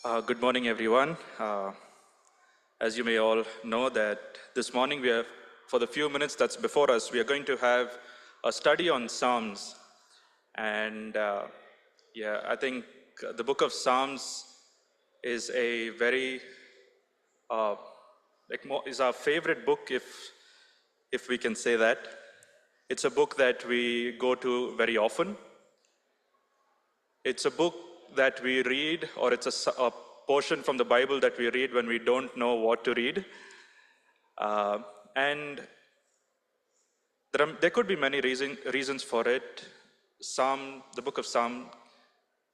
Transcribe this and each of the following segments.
Good morning, everyone. As you may all know that this morning for the few minutes that's before us, we are going to have a study on Psalms. And I think the book of Psalms is a very, is our favorite book, if we can say that. It's a book that we go to very often. It's a book that we read, or it's a portion from the Bible that we read when we don't know what to read. And there could be many reasons for it. The book of Psalm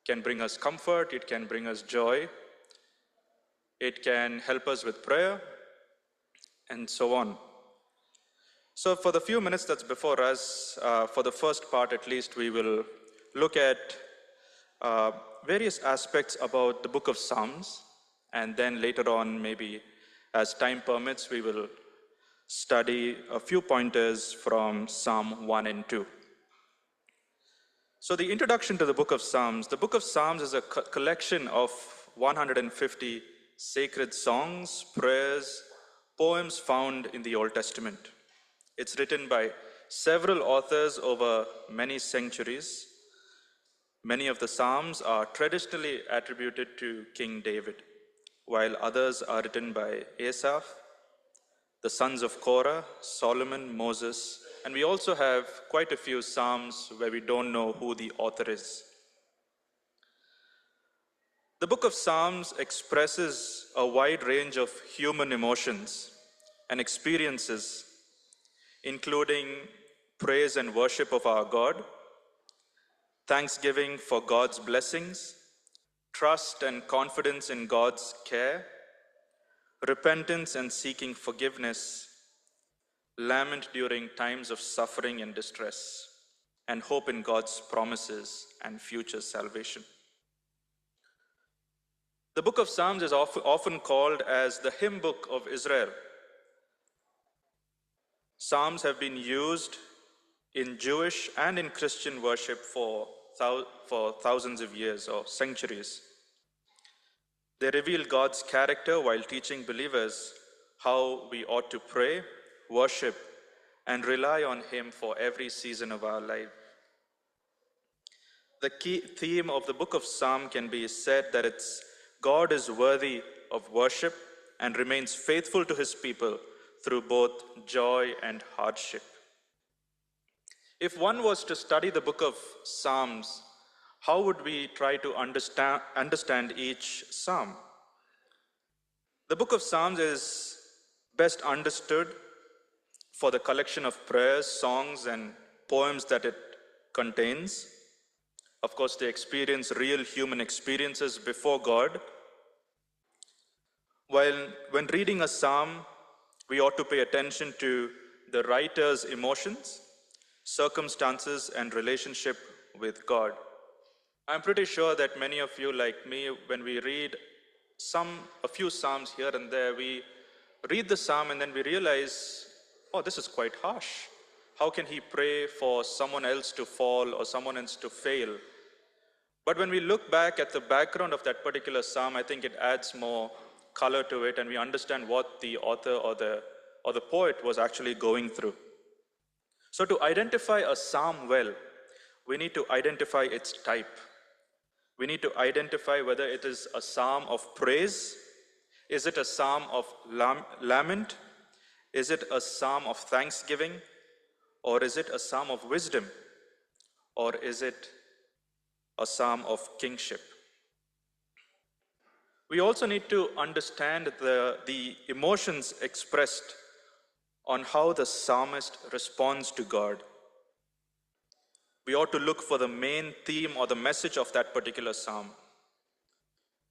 can bring us comfort, it can bring us joy, it can help us with prayer, and so on. So for the few minutes that's before us, for the first part at least, we will look at various aspects about the book of Psalms, and then later on, maybe as time permits, we will study a few pointers from Psalm 1 and 2. So the introduction to the book of Psalms is a collection of 150 sacred songs, prayers, poems found in the Old Testament. It's written by several authors over many centuries. Many of the Psalms are traditionally attributed to King David, while others are written by Asaph, the sons of Korah, Solomon, Moses, and we also have quite a few Psalms where we don't know who the author is. The book of Psalms expresses a wide range of human emotions and experiences, including praise and worship of our God, thanksgiving for God's blessings, trust and confidence in God's care, repentance and seeking forgiveness, lament during times of suffering and distress, and hope in God's promises and future salvation. The book of Psalms is often called as the hymn book of Israel. Psalms have been used in Jewish and in Christian worship for thousands of years or centuries. They reveal God's character while teaching believers how we ought to pray, worship, and rely on Him for every season of our life. The key theme of the book of Psalm can be said that it's God is worthy of worship and remains faithful to His people through both joy and hardship. If one was to study the book of Psalms, how would we try to understand each psalm? The book of Psalms is best understood for the collection of prayers, songs, and poems that it contains. Of course, they experience real human experiences before God. When reading a psalm, we ought to pay attention to the writer's emotions, circumstances, and relationship with God. I'm pretty sure that many of you, like me, when we read a few psalms here and there, we read the psalm and then we realize, oh, this is quite harsh. How can he pray for someone else to fall or someone else to fail? But when we look back at the background of that particular psalm, I think it adds more color to it, and we understand what the author or the poet was actually going through. So to identify a psalm well, we need to identify its type. We need to identify whether it is a psalm of praise. Is it a psalm of lament? Is it a psalm of thanksgiving? Or is it a psalm of wisdom? Or is it a psalm of kingship? We also need to understand the emotions expressed on how the psalmist responds to God. We ought to look for the main theme or the message of that particular psalm.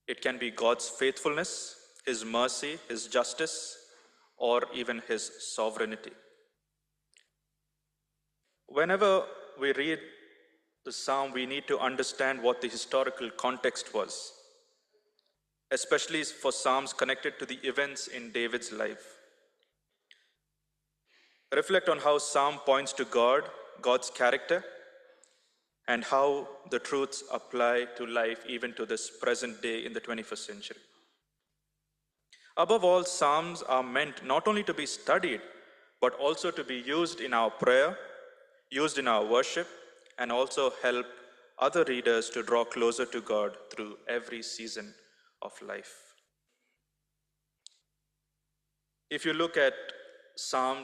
It can be God's faithfulness, His mercy, His justice, or even His sovereignty. Whenever we read the psalm, we need to understand what the historical context was, especially for psalms connected to the events in David's life. Reflect on how psalm points to God, God's character, and how the truths apply to life even to this present day in the 21st century. Above all, Psalms are meant not only to be studied, but also to be used in our prayer, used in our worship, and also help other readers to draw closer to God through every season of life. If you look at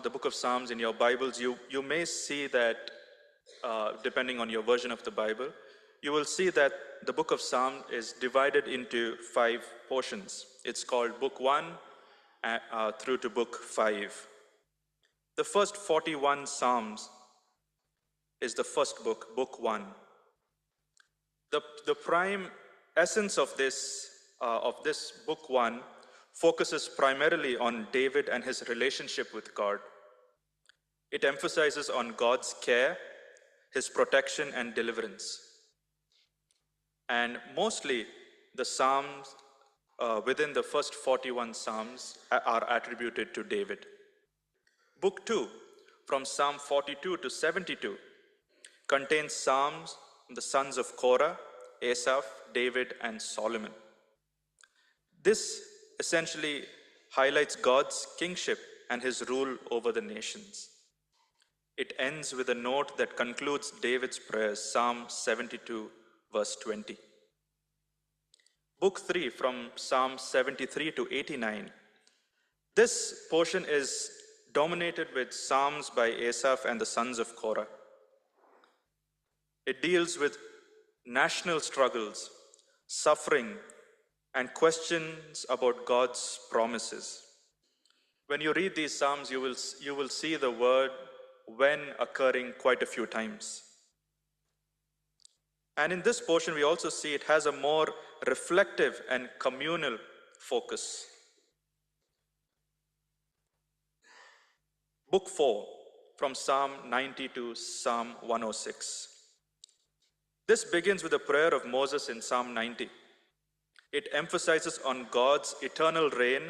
the book of Psalms in your Bibles, you may see that, depending on your version of the Bible, you will see that the book of Psalms is divided into 5 portions. It's called Book 1 through to Book 5. The first 41 Psalms is the first book, Book 1. The prime essence of this Book 1 focuses primarily on David and his relationship with God. It emphasizes on God's care, his protection and deliverance. And mostly the Psalms within the first 41 Psalms are attributed to David. Book 2, from Psalm 42 to 72, contains Psalms from the sons of Korah, Asaph, David, and Solomon. This essentially highlights God's kingship and his rule over the nations. It ends with a note that concludes David's prayers, Psalm 72, verse 20. Book 3, from Psalm 73 to 89. This portion is dominated with Psalms by Asaph and the sons of Korah. It deals with national struggles, suffering, and questions about God's promises. When you read these Psalms, you will see the word when occurring quite a few times. And in this portion, we also see it has a more reflective and communal focus. Book 4, from Psalm 90 to Psalm 106. This begins with a prayer of Moses in Psalm 90. It emphasizes on God's eternal reign,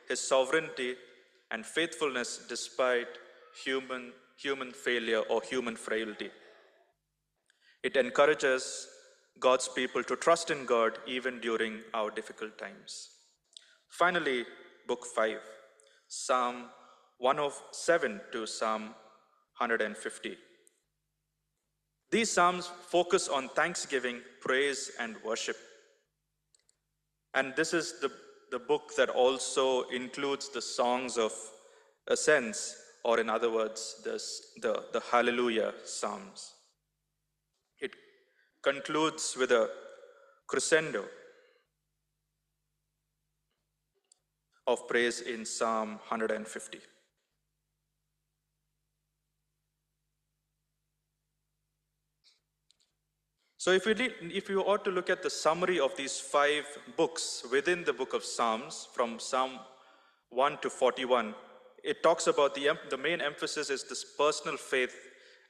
his sovereignty, and faithfulness despite human failure or human frailty. It encourages God's people to trust in God even during our difficult times. Finally, Book 5, Psalm 107 to Psalm 150. These Psalms focus on thanksgiving, praise, and worship. And this is the book that also includes the songs of ascents, or in other words, the Hallelujah Psalms. It concludes with a crescendo of praise in Psalm 150. So if you ought to look at the summary of these 5 books within the book of Psalms, from Psalm 1 to 41, it talks about the main emphasis is this personal faith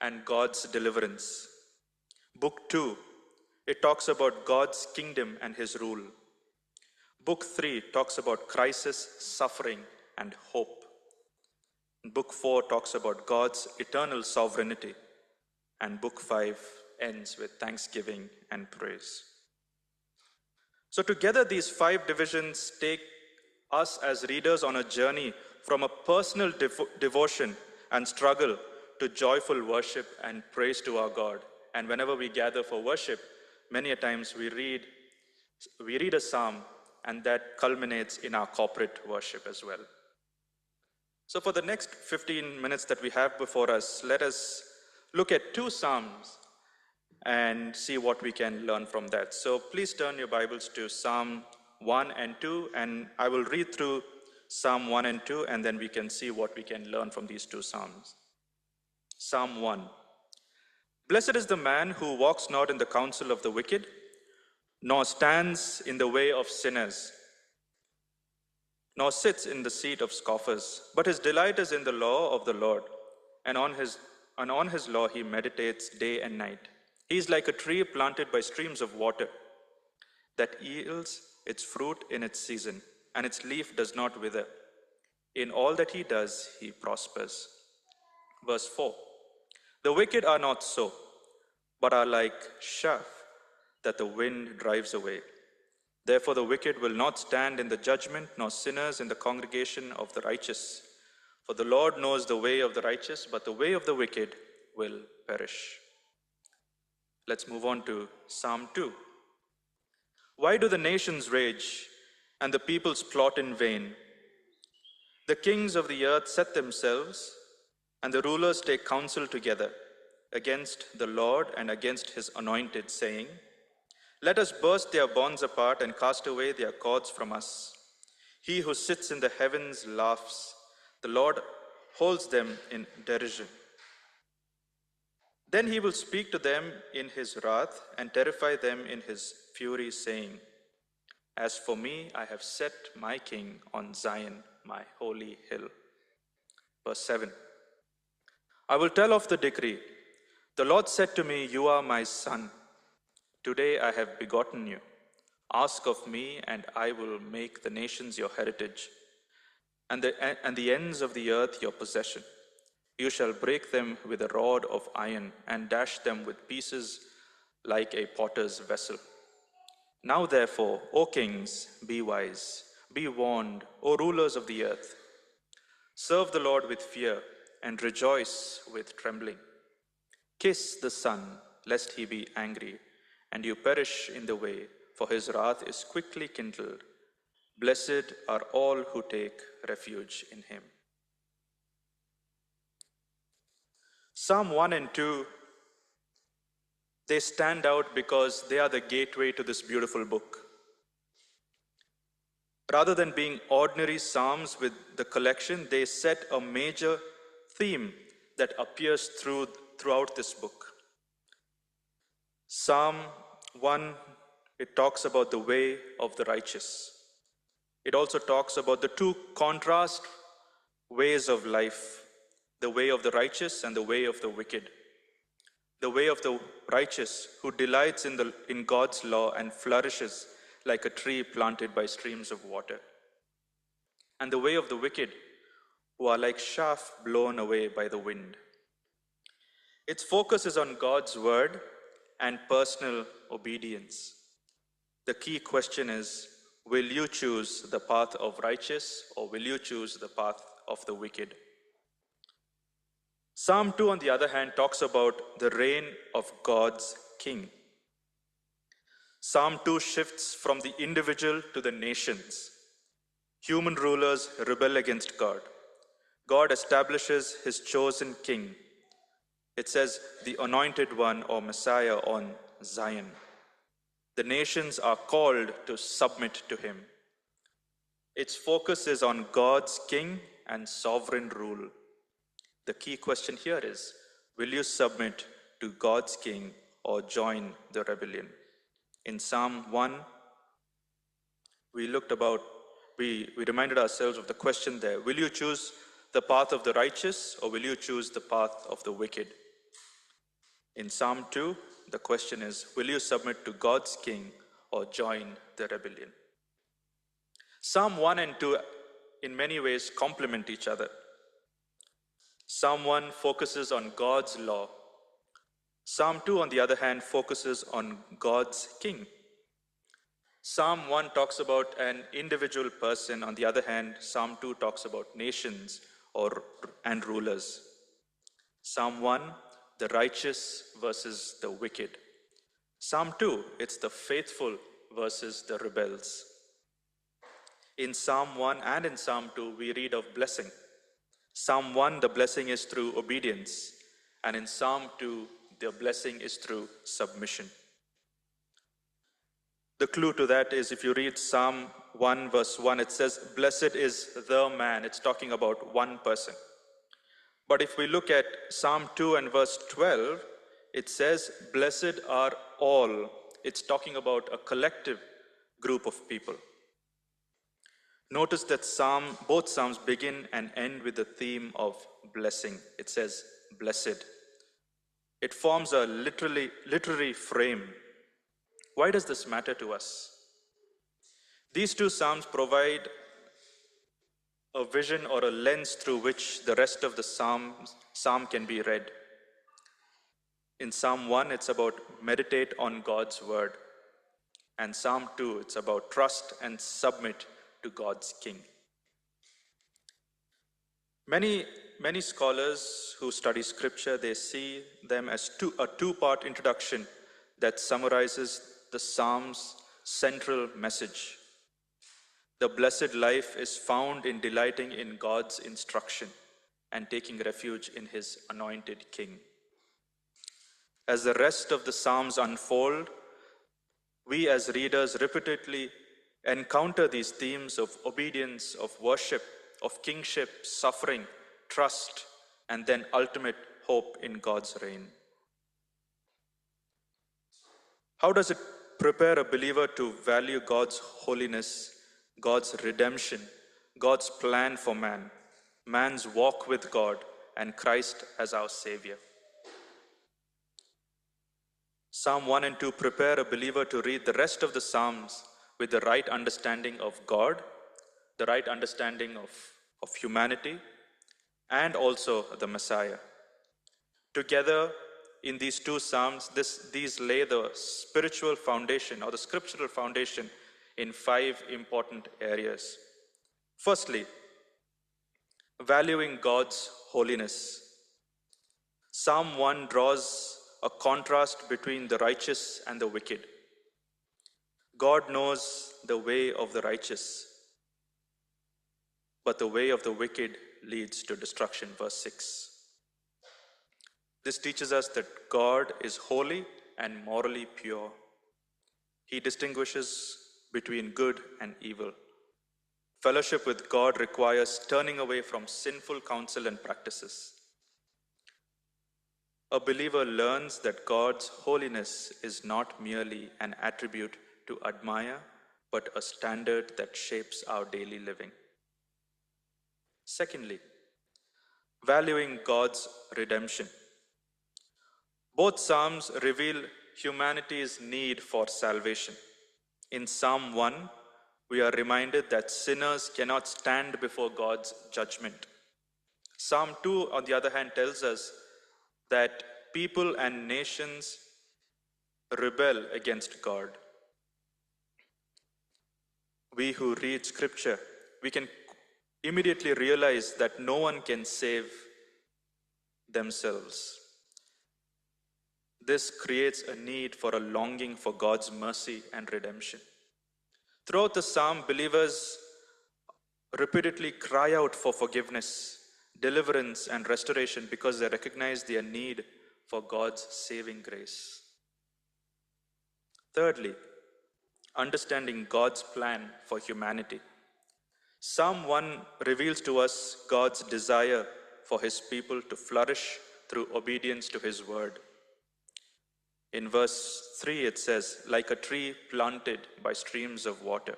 and God's deliverance. Book 2, it talks about God's kingdom and his rule. Book 3 talks about crisis, suffering, and hope. Book 4 talks about God's eternal sovereignty. And Book 5 ends with thanksgiving and praise. So together, these 5 divisions take us as readers on a journey from a personal devotion and struggle to joyful worship and praise to our God. And whenever we gather for worship, many a times we read a psalm, and that culminates in our corporate worship as well. So for the next 15 minutes that we have before us, let us look at 2 psalms and see what we can learn from that. So please turn your Bibles to Psalm 1 and 2, and I will read through Psalm 1 and 2, and then we can see what we can learn from these 2 psalms. Psalm 1. Blessed is the man who walks not in the counsel of the wicked, nor stands in the way of sinners, nor sits in the seat of scoffers, but his delight is in the law of the Lord, and on his law he meditates day and night. He is like a tree planted by streams of water that yields its fruit in its season, and its leaf does not wither. In all that he does, he prospers. Verse 4. The wicked are not so, but are like chaff that the wind drives away. Therefore the wicked will not stand in the judgment, nor sinners in the congregation of the righteous. For the Lord knows the way of the righteous, but the way of the wicked will perish. Let's move on to Psalm 2. Why do the nations rage and the peoples plot in vain? The kings of the earth set themselves, and the rulers take counsel together against the Lord and against his anointed, saying, Let us burst their bonds apart and cast away their cords from us. He who sits in the heavens laughs. The Lord holds them in derision. Then he will speak to them in his wrath and terrify them in his fury, saying, As for me, I have set my king on Zion, my holy hill. Verse 7. I will tell of the decree. The Lord said to me, You are my son. Today I have begotten you. Ask of me, and I will make the nations your heritage, and the ends of the earth your possession. You shall break them with a rod of iron, and dash them with pieces like a potter's vessel. Now therefore, O kings, be wise, be warned, O rulers of the earth. Serve the Lord with fear, and rejoice with trembling. Kiss the Son, lest he be angry, and you perish in the way, for his wrath is quickly kindled. Blessed are all who take refuge in him. Psalm 1 and 2, they stand out because they are the gateway to this beautiful book. Rather than being ordinary psalms with the collection, they set a major theme that appears throughout this book. Psalm 1, it talks about the way of the righteous. It also talks about the two contrast ways of life, the way of the righteous and the way of the wicked. The way of the righteous, who delights in God's law and flourishes like a tree planted by streams of water. And the way of the wicked, who are like chaff blown away by the wind. Its focus is on God's word and personal obedience. The key question is, will you choose the path of righteous, or will you choose the path of the wicked? Psalm 2, on the other hand, talks about the reign of God's king. Psalm 2 shifts from the individual to the nations. Human rulers rebel against God. God establishes his chosen king. It says, the anointed one or Messiah on Zion. The nations are called to submit to him. Its focus is on God's king and sovereign rule. The key question here is, will you submit to God's king or join the rebellion? In Psalm 1, we reminded ourselves of the question there. Will you choose the path of the righteous, or will you choose the path of the wicked? In Psalm 2, the question is, will you submit to God's king or join the rebellion? Psalm 1 and 2 in many ways complement each other. Psalm 1 focuses on God's law. Psalm 2, on the other hand, focuses on God's king. Psalm 1 talks about an individual person. On the other hand, Psalm 2 talks about nations and rulers. Psalm 1, the righteous versus the wicked. Psalm 2, it's the faithful versus the rebels. In Psalm 1 and in Psalm 2, we read of blessing. Psalm 1, the blessing is through obedience. And in Psalm 2, the blessing is through submission. The clue to that is if you read Psalm 1 verse 1, it says, blessed is the man. It's talking about one person. But if we look at Psalm 2 and verse 12, it says, blessed are all. It's talking about a collective group of people. Notice that both Psalms begin and end with the theme of blessing. It says, blessed. It forms a literary frame. Why does this matter to us? These two Psalms provide a vision or a lens through which the rest of the psalm can be read. In Psalm 1, it's about meditate on God's word. And Psalm 2, it's about trust and submit to God's King. Many scholars who study scripture, they see them as a two-part introduction that summarizes the Psalm's central message. The blessed life is found in delighting in God's instruction and taking refuge in his anointed King. As the rest of the Psalms unfold, we as readers repeatedly encounter these themes of obedience, of worship, of kingship, suffering, trust, and then ultimate hope in God's reign. How does it prepare a believer to value God's holiness, God's redemption, God's plan for man, man's walk with God, and Christ as our Savior? Psalm 1 and 2 prepare a believer to read the rest of the Psalms with the right understanding of God, the right understanding of humanity, and also the Messiah. Together, in these two Psalms, these lay the spiritual foundation or the scriptural foundation in 5 important areas. Firstly, valuing God's holiness. Psalm 1 draws a contrast between the righteous and the wicked. God knows the way of the righteous, but the way of the wicked leads to destruction. Verse 6. This teaches us that God is holy and morally pure. He distinguishes between good and evil. Fellowship with God requires turning away from sinful counsel and practices. A believer learns that God's holiness is not merely an attribute to admire, but a standard that shapes our daily living. Secondly, valuing God's redemption. Both Psalms reveal humanity's need for salvation. In Psalm 1, we are reminded that sinners cannot stand before God's judgment. Psalm 2, on the other hand, tells us that people and nations rebel against God. We who read scripture, we can immediately realize that no one can save themselves. This creates a need for a longing for God's mercy and redemption. Throughout the psalm, believers repeatedly cry out for forgiveness, deliverance, and restoration because they recognize their need for God's saving grace. Thirdly, understanding God's plan for humanity. Psalm 1 reveals to us God's desire for his people to flourish through obedience to his word. In verse 3, it says, like a tree planted by streams of water.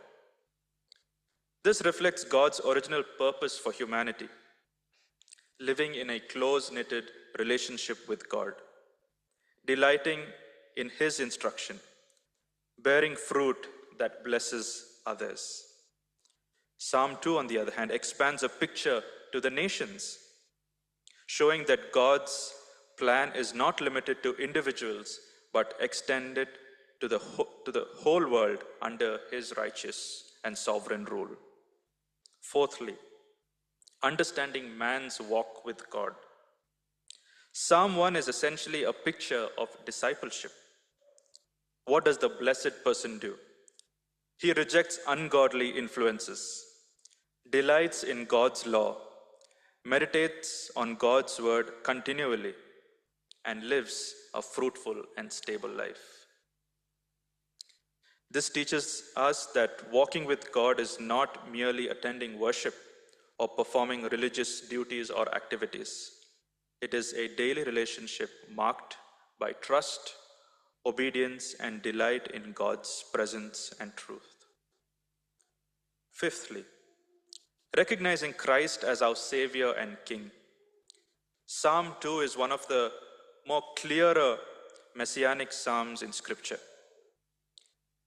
This reflects God's original purpose for humanity, living in a close-knitted relationship with God, delighting in his instruction, bearing fruit that blesses others. Psalm 2, on the other hand, expands a picture to the nations, showing that God's plan is not limited to individuals, but extended to the whole world under his righteous and sovereign rule. Fourthly, understanding man's walk with God. Psalm 1 is essentially a picture of discipleship. What does the blessed person do? He rejects ungodly influences, delights in God's law, meditates on God's word continually, and lives a fruitful and stable life. This teaches us that walking with God is not merely attending worship or performing religious duties or activities. It is a daily relationship marked by trust, obedience, and delight in God's presence and truth. Fifthly, recognizing Christ as our Savior and King. Psalm 2 is one of the more clearer messianic psalms in Scripture.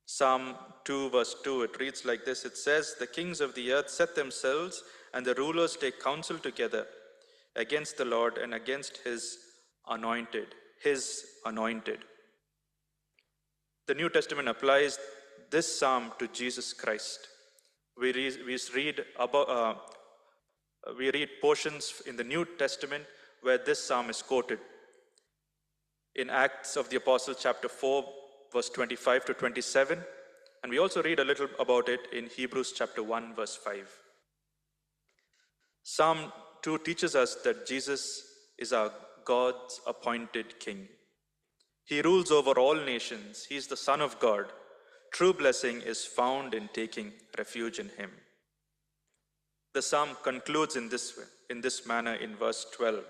Psalm 2 verse 2, it reads like this. It says, the kings of the earth set themselves and the rulers take counsel together against the Lord and against his anointed, his anointed. The New Testament applies this psalm to Jesus Christ. We read portions in the New Testament where this psalm is quoted. In Acts of the Apostles, chapter 4, verse 25 to 27. And we also read a little about it in Hebrews chapter 1, verse 5. Psalm 2 teaches us that Jesus is our God's appointed king. He rules over all nations. He is the Son of God. True blessing is found in taking refuge in him. The psalm concludes in this manner in verse 12.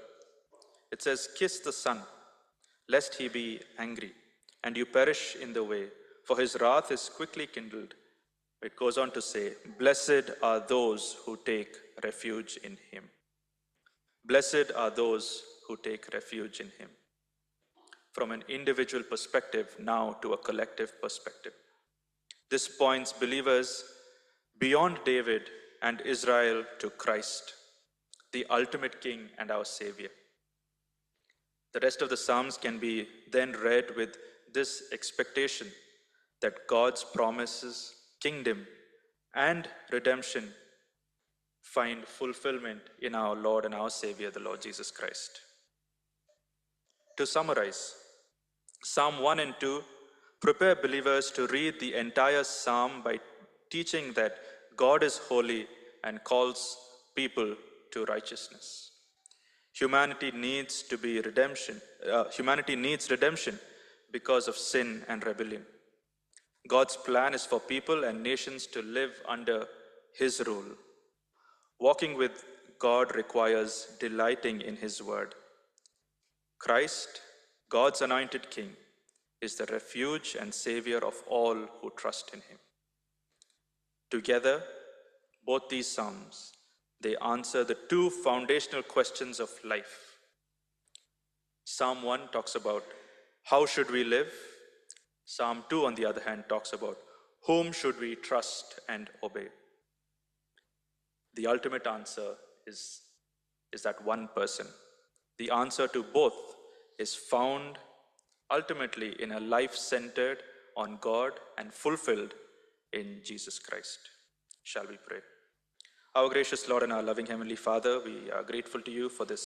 It says, "Kiss the Son, lest he be angry, and you perish in the way, for his wrath is quickly kindled." It goes on to say, "Blessed are those who take refuge in him." Blessed are those who take refuge in him. From an individual perspective now to a collective perspective. This points believers beyond David and Israel to Christ, the ultimate King and our Savior. The rest of the Psalms can be then read with this expectation that God's promises, kingdom, and redemption find fulfillment in our Lord and our Savior, the Lord Jesus Christ. To summarize, Psalm 1 and 2 prepare believers to read the entire psalm by teaching that God is holy and calls people to righteousness. Humanity needs redemption because of sin and rebellion. God's plan is for people and nations to live under his rule. Walking with God requires delighting in his word. Christ, God's anointed king, is the refuge and savior of all who trust in him. Together, both these psalms, they answer the two foundational questions of life. Psalm 1 talks about how should we live? Psalm 2, on the other hand, talks about whom should we trust and obey? The ultimate answer is that one person. The answer to both is found ultimately in a life centered on God and fulfilled in Jesus Christ. Shall we pray? Our gracious Lord and our loving Heavenly Father, we are grateful to you for this